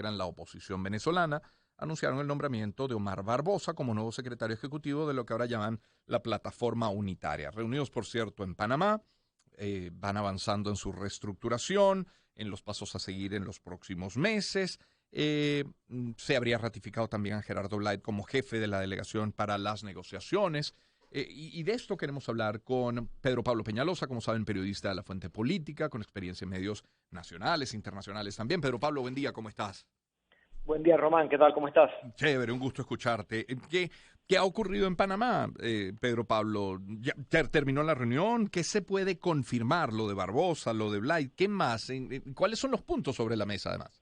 integran la oposición venezolana, anunciaron el nombramiento de Omar Barbosa como nuevo secretario ejecutivo de lo que ahora llaman la Plataforma Unitaria. Reunidos, por cierto, en Panamá, van avanzando en su reestructuración, en los pasos a seguir en los próximos meses. Se habría ratificado también a Gerardo Light como jefe de la delegación para las negociaciones. Y de esto queremos hablar con Pedro Pablo Peñalosa, como saben, periodista de La Fuente Política, con experiencia en medios nacionales, internacionales también. Pedro Pablo, buen día, ¿cómo estás? Buen día, Román. ¿Qué tal? ¿Cómo estás? Chévere, un gusto escucharte. ¿Qué ha ocurrido en Panamá, Pedro Pablo? ¿Ya terminó la reunión? ¿Qué se puede confirmar? Lo de Barbosa, lo de Blight, ¿qué más? ¿Cuáles son los puntos sobre la mesa, además?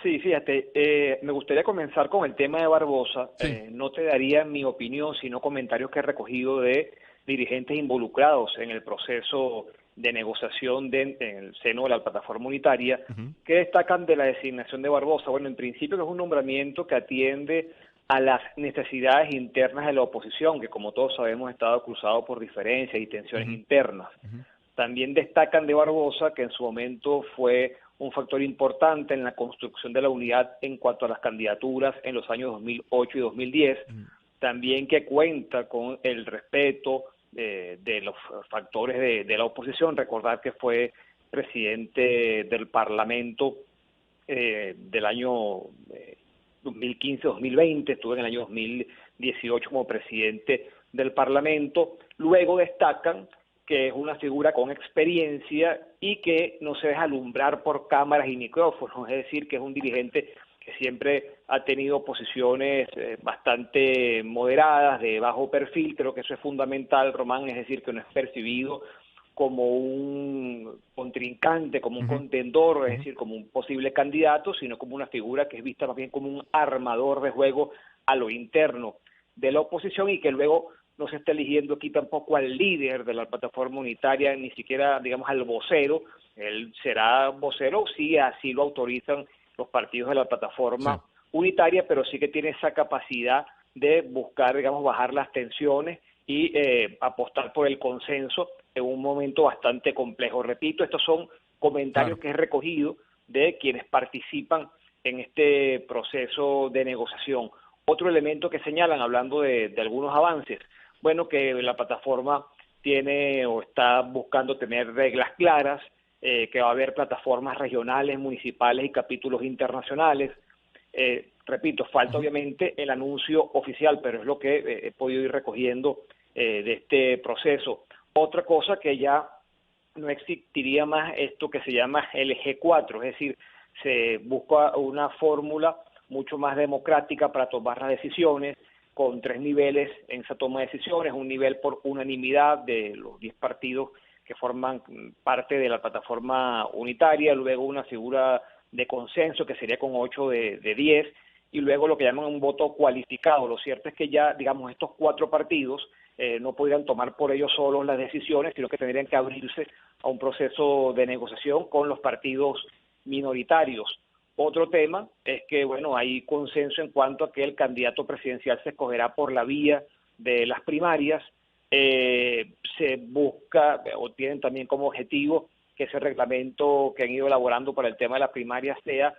Sí, fíjate, me gustaría comenzar con el tema de Barbosa. Sí. No te daría mi opinión, sino comentarios que he recogido de dirigentes involucrados en el proceso de negociación en el seno de la plataforma unitaria, Ujú. que destacan de la designación de Barbosa. Bueno, en principio que es un nombramiento que atiende a las necesidades internas de la oposición, que como todos sabemos ha estado cruzado por diferencias y tensiones Ujú. internas. Ujú. También destacan de Barbosa que en su momento fue un factor importante en la construcción de la unidad en cuanto a las candidaturas en los años 2008 y 2010. Ujú. También que cuenta con el respeto de los factores de la oposición. Recordar que fue presidente del Parlamento del año 2015-2020, estuve en el año 2018 como presidente del Parlamento. Luego destacan que es una figura con experiencia y que no se deja alumbrar por cámaras y micrófonos, es decir, que es un dirigente que siempre ha tenido posiciones bastante moderadas, de bajo perfil. Creo que eso es fundamental, Román, es decir, que no es percibido como un contrincante, como un Ujú. contendor, es Ujú. decir, como un posible candidato, sino como una figura que es vista más bien como un armador de juego a lo interno de la oposición, y que luego no se está eligiendo aquí tampoco al líder de la plataforma unitaria, ni siquiera, digamos, al vocero. Él será vocero si así lo autorizan los partidos de la Sí. plataforma unitaria, pero sí que tiene esa capacidad de buscar, digamos, bajar las tensiones y apostar por el consenso en un momento bastante complejo. Repito, estos son Claro. comentarios que he recogido de quienes participan en este proceso de negociación. Otro elemento que señalan, hablando de algunos avances, bueno, que la plataforma tiene o está buscando tener reglas claras, que va a haber plataformas regionales, municipales y capítulos internacionales. Repito, falta Ujú. obviamente el anuncio oficial, pero es lo que he podido ir recogiendo de este proceso. Otra cosa que ya no existiría más esto que se llama el G4, es decir, se busca una fórmula mucho más democrática para tomar las decisiones, con 3 niveles en esa toma de decisiones: un nivel por unanimidad de los 10 partidos que forman parte de la plataforma unitaria, luego una figura de consenso que sería con 8 de 10, y luego lo que llaman un voto cualificado. Lo cierto es que ya, digamos, estos 4 partidos no podrían tomar por ellos solos las decisiones, sino que tendrían que abrirse a un proceso de negociación con los partidos minoritarios. Otro tema es que, bueno, hay consenso en cuanto a que el candidato presidencial se escogerá por la vía de las primarias. Se busca, o tienen también como objetivo, que ese reglamento que han ido elaborando para el tema de las primarias sea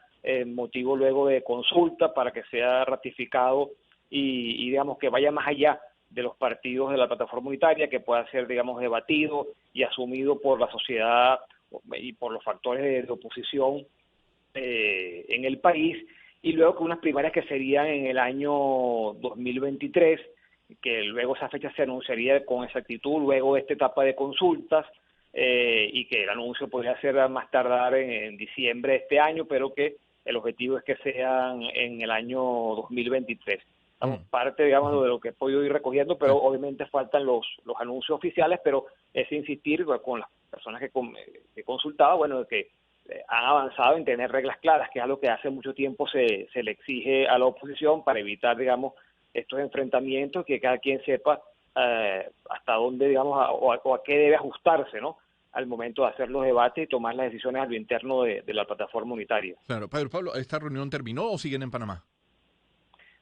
motivo luego de consulta para que sea ratificado y digamos que vaya más allá de los partidos de la plataforma unitaria, que pueda ser, digamos, debatido y asumido por la sociedad y por los factores de oposición en el país. Y luego que unas primarias que serían en el año 2023, que luego esa fecha se anunciaría con exactitud luego de esta etapa de consultas, y que el anuncio podría ser a más tardar en diciembre de este año, pero que el objetivo es que sean en el año 2023. Estamos Mm. parte, digamos, Ujú. de lo que he podido ir recogiendo, Sí. pero obviamente faltan los anuncios oficiales, pero es insistir con las personas que he consultado, bueno, que han avanzado en tener reglas claras, que es algo que hace mucho tiempo se le exige a la oposición para evitar, digamos, estos enfrentamientos, que cada quien sepa hasta dónde, digamos, o a qué debe ajustarse, ¿no?, al momento de hacer los debates y tomar las decisiones a lo interno de la plataforma unitaria. Claro. Pedro Pablo, ¿esta reunión terminó o siguen en Panamá?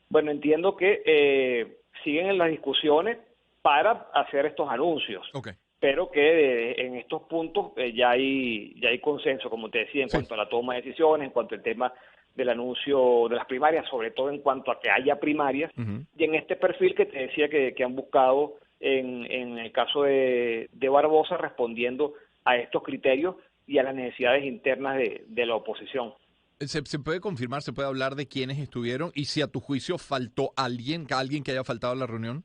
Bueno, entiendo que siguen en las discusiones para hacer estos anuncios, Ok. pero que en estos puntos ya hay consenso, como te decía, en Sí. cuanto a la toma de decisiones, en cuanto al tema del anuncio de las primarias, sobre todo en cuanto a que haya primarias, y en este perfil que te decía que han buscado en el caso de Barbosa, respondiendo a estos criterios y a las necesidades internas de la oposición. ¿Se puede confirmar, se puede hablar de quiénes estuvieron y si a tu juicio faltó alguien que haya faltado a la reunión?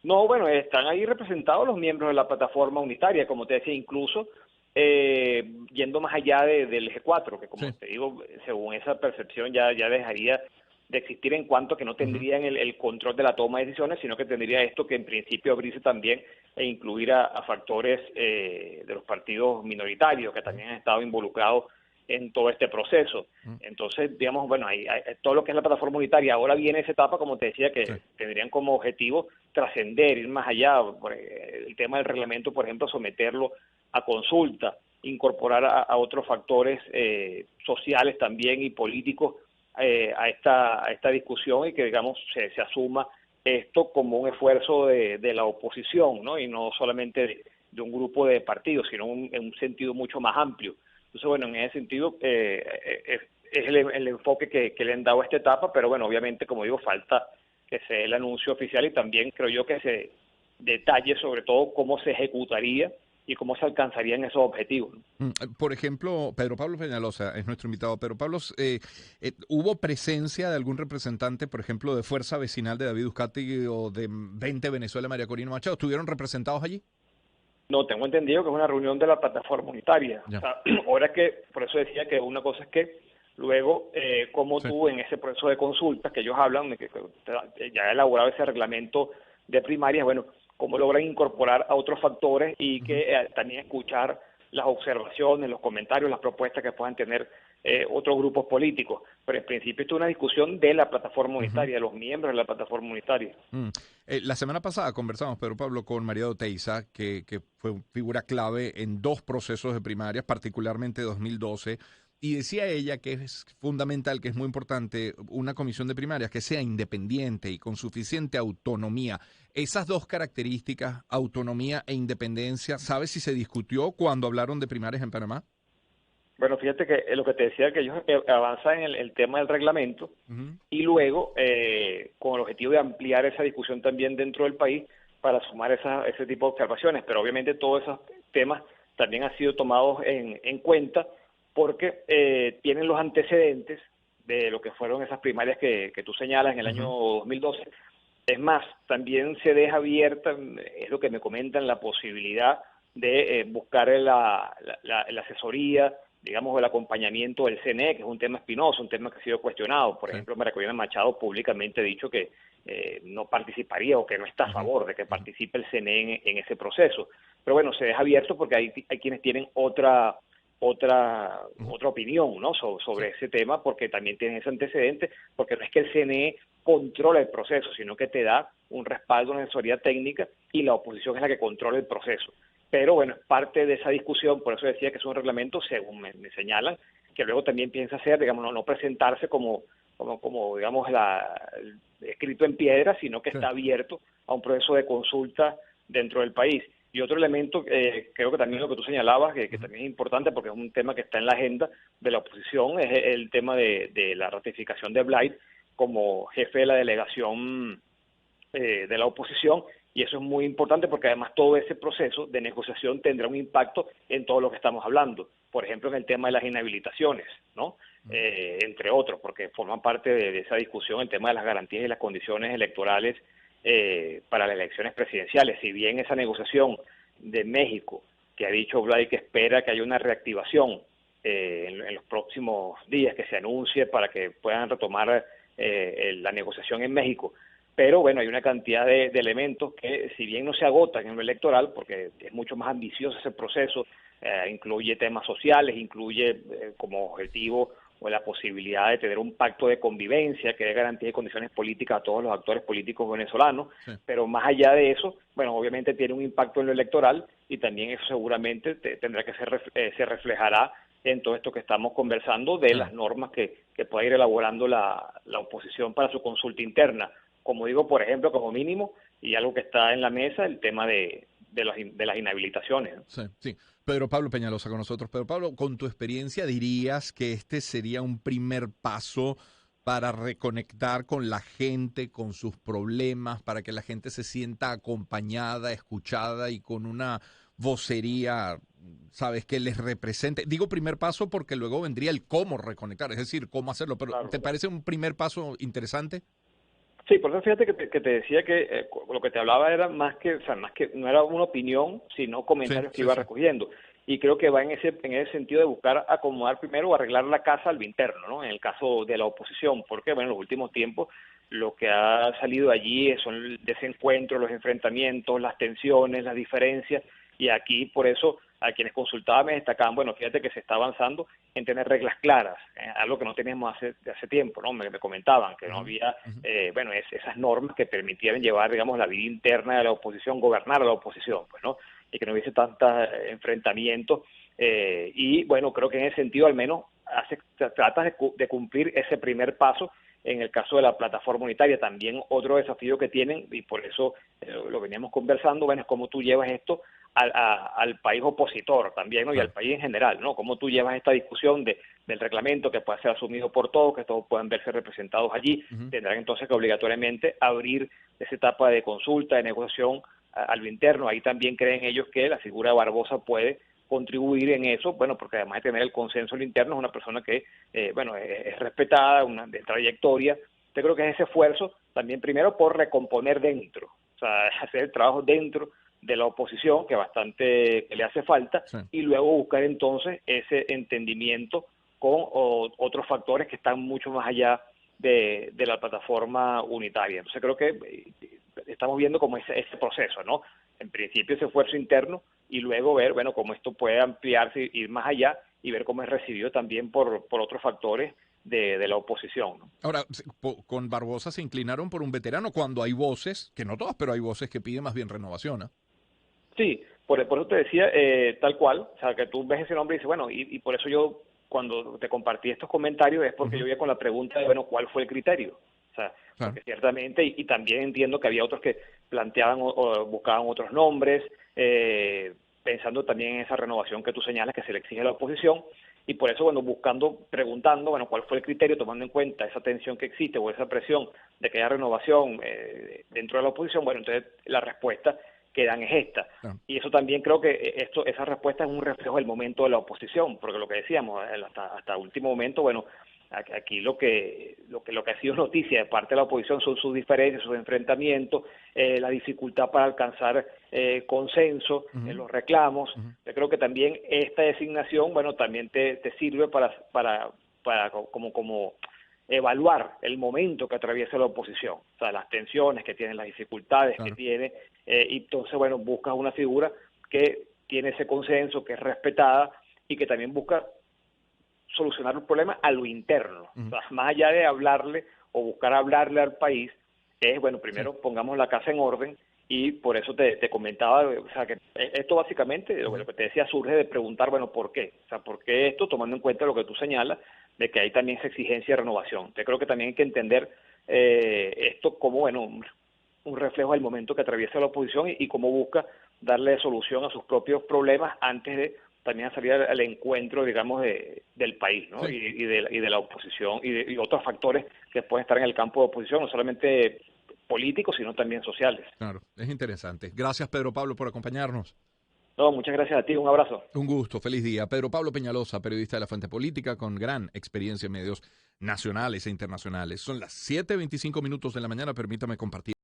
No, bueno, están ahí representados los miembros de la plataforma unitaria, como te decía, incluso yendo más allá del eje 4, que como te digo, según esa percepción ya dejaría de existir en cuanto a que no tendrían el control de la toma de decisiones, sino que tendría esto que en principio abrirse también e incluir a factores de los partidos minoritarios que también han estado involucrados en todo este proceso. Entonces, digamos, bueno, hay todo lo que es la plataforma unitaria, ahora viene esa etapa, como te decía, que tendrían como objetivo trascender, ir más allá, por el tema del reglamento, por ejemplo, someterlo a consulta, incorporar a otros factores sociales también y políticos a esta discusión y que, digamos, se asuma esto como un esfuerzo de la oposición, ¿no? Y no solamente de un grupo de partidos, sino en un sentido mucho más amplio. Entonces, bueno, en ese sentido es el enfoque que le han dado a esta etapa, pero bueno, obviamente, como digo, falta que se dé el anuncio oficial y también creo yo que se detalle sobre todo cómo se ejecutaría y cómo se alcanzarían esos objetivos. Por ejemplo, Pedro Pablo Peñalosa es nuestro invitado. Pedro Pablo, ¿hubo presencia de algún representante, por ejemplo, de Fuerza Vecinal de David Uzcategui o de 20 Venezuela, María Corina Machado? ¿Estuvieron representados allí? No, tengo entendido que es una reunión de la plataforma unitaria. O sea, ahora que, por eso decía que una cosa es que luego, como tú en ese proceso de consultas que ellos hablan, de que ya ha elaborado ese reglamento de primarias, bueno, cómo logran incorporar a otros factores y que también escuchar las observaciones, los comentarios, las propuestas que puedan tener otros grupos políticos. Pero en principio esto es una discusión de la plataforma unitaria, de los miembros de la plataforma unitaria. La semana pasada conversamos, Pedro Pablo, con María Oteiza, que fue figura clave en dos procesos de primarias, particularmente 2012, y decía ella que es fundamental, que es muy importante una comisión de primarias que sea independiente y con suficiente autonomía. Esas dos características, autonomía e independencia, ¿sabes si se discutió cuando hablaron de primarias en Panamá? Bueno, fíjate que lo que te decía, que ellos avanzan en el tema del reglamento y luego con el objetivo de ampliar esa discusión también dentro del país para sumar ese tipo de observaciones, pero obviamente todos esos temas también han sido tomados en cuenta porque tienen los antecedentes de lo que fueron esas primarias que tú señalas en el año 2012. Es más, también se deja abierta, es lo que me comentan, la posibilidad de buscar la asesoría, digamos, el acompañamiento del CNE, que es un tema espinoso, un tema que ha sido cuestionado. Por ejemplo, María Corina Machado públicamente ha dicho que no participaría o que no está a favor de que participe el CNE en ese proceso. Pero bueno, se deja abierto porque hay quienes tienen otra opinión, ¿no? sobre ese tema, porque también tienen ese antecedente, porque no es que el CNE controla el proceso, sino que te da un respaldo, una asesoría técnica y la oposición es la que controla el proceso. Pero bueno, es parte de esa discusión, por eso decía que es un reglamento, según me señalan, que luego también piensa hacer, digamos, no presentarse como digamos, escrito en piedra, sino que está abierto a un proceso de consulta dentro del país. Y otro elemento, creo que también lo que tú señalabas, que también es importante porque es un tema que está en la agenda de la oposición, es el tema de la ratificación de Blyth como jefe de la delegación de la oposición, y eso es muy importante porque además todo ese proceso de negociación tendrá un impacto en todo lo que estamos hablando, por ejemplo en el tema de las inhabilitaciones, ¿no? Entre otros, porque forman parte de esa discusión el tema de las garantías y las condiciones electorales para las elecciones presidenciales. Si bien esa negociación de México, que ha dicho Blyth que espera que haya una reactivación en los próximos días, que se anuncie para que puedan retomar la negociación en México, pero bueno, hay una cantidad de elementos que si bien no se agotan en lo electoral, porque es mucho más ambicioso ese proceso, incluye temas sociales, incluye como objetivo o la posibilidad de tener un pacto de convivencia que dé garantía de condiciones políticas a todos los actores políticos venezolanos, pero más allá de eso, bueno, obviamente tiene un impacto en lo electoral y también eso seguramente tendrá que se reflejará en todo esto que estamos conversando de las normas que pueda ir elaborando la oposición para su consulta interna. Como digo, por ejemplo, como mínimo, y algo que está en la mesa, el tema de de las inhabilitaciones, ¿no? Sí, sí. Pedro Pablo Peñalosa con nosotros. Pedro Pablo, con tu experiencia, ¿dirías que este sería un primer paso para reconectar con la gente, con sus problemas, para que la gente se sienta acompañada, escuchada y con una vocería, sabes, que les represente? Digo primer paso porque luego vendría el cómo reconectar, es decir, cómo hacerlo, pero Claro, ¿te claro. parece un primer paso interesante? Sí, por eso fíjate que te decía que lo que te hablaba era más que, o sea, más que no era una opinión, sino Sí, comentarios que sí, iba sí. recogiendo. Y creo que va en ese sentido de buscar acomodar primero o arreglar la casa al interno, ¿no? En el caso de la oposición, porque bueno, en los últimos tiempos lo que ha salido allí son el desencuentro, los enfrentamientos, las tensiones, las diferencias, y aquí por eso a quienes consultaban me destacaban, bueno, fíjate que se está avanzando en tener reglas claras, algo que no teníamos de hace tiempo, ¿no? Me comentaban que no Ujú, había, ujú. bueno, esas normas que permitieran llevar, digamos, la vida interna de la oposición, gobernar a la oposición, pues, ¿no? Y que no hubiese tantos enfrentamientos. Y bueno, creo que en ese sentido al menos trata de cumplir ese primer paso en el caso de la plataforma unitaria. También otro desafío que tienen, y por eso lo veníamos conversando, bueno, es cómo tú llevas esto al país opositor también, ¿no? Y al Claro. país en general, ¿no? Cómo tú llevas esta discusión del reglamento que pueda ser asumido por todos, que todos puedan verse representados allí. Ujú. Tendrán entonces que obligatoriamente abrir esa etapa de consulta, de negociación a lo interno. Ahí también creen ellos que la figura de Barbosa puede contribuir en eso, bueno, porque además de tener el consenso en lo interno, es una persona que, bueno, es respetada, una de trayectoria. Yo creo que es ese esfuerzo también primero por recomponer dentro, o sea, hacer el trabajo dentro de la oposición, que bastante que le hace falta, Sí. y luego buscar entonces ese entendimiento con otros factores que están mucho más allá de la plataforma unitaria. Entonces creo que estamos viendo como ese proceso, ¿no? En principio ese esfuerzo interno y luego ver, bueno, cómo esto puede ampliarse, ir más allá y ver cómo es recibido también por otros factores de la oposición, ¿no? Ahora, con Barbosa se inclinaron por un veterano cuando hay voces, que no todas, pero hay voces que piden más bien renovación, ¿ah? Sí, por eso te decía tal cual, o sea, que tú ves ese nombre y dices, bueno, y por eso yo cuando te compartí estos comentarios es porque yo Ujú. iba con la pregunta de, bueno, ¿cuál fue el criterio? O sea, Claro. porque ciertamente, y también entiendo que había otros que planteaban o buscaban otros nombres, pensando también en esa renovación que tú señalas que se le exige a la oposición, y por eso, bueno, preguntando, bueno, cuál fue el criterio, tomando en cuenta esa tensión que existe o esa presión de que haya renovación dentro de la oposición, bueno, entonces la respuesta que dan es esta. Claro. Y eso también creo que esa respuesta es un reflejo del momento de la oposición, porque lo que decíamos, hasta último momento, bueno, aquí lo que ha sido noticia de parte de la oposición son sus diferencias, sus enfrentamientos, la dificultad para alcanzar consenso en Ujú, los reclamos. ujú. Yo creo que también esta designación, bueno, también te sirve para como evaluar el momento que atraviesa la oposición, o sea, las tensiones que tiene, las dificultades que Claro. tiene, y entonces, bueno, buscas una figura que tiene ese consenso, que es respetada y que también busca solucionar un problema a lo interno, o Ujú. sea, más allá de hablarle o buscar hablarle al país, es, bueno, Sí. primero pongamos la casa en orden y por eso te comentaba, o sea, que esto básicamente, lo Ujú. que te decía, surge de preguntar, bueno, ¿por qué? O sea, ¿por qué esto? Tomando en cuenta lo que tú señalas, de que hay también esa exigencia de renovación. Yo creo que también hay que entender esto como, bueno, un reflejo del momento que atraviesa la oposición y cómo busca darle solución a sus propios problemas antes de también salir al encuentro, digamos, del país, ¿no? Sí, Y de la oposición y otros factores que pueden estar en el campo de oposición, no solamente políticos, sino también sociales. claro. Es interesante. Gracias, Pedro Pablo, por acompañarnos. No, muchas gracias a ti, un abrazo. Un gusto, feliz día. Pedro Pablo Peñalosa, periodista de La Fuente Política, con gran experiencia en medios nacionales e internacionales. Son las 7:25 minutos de la mañana. Permítame compartir.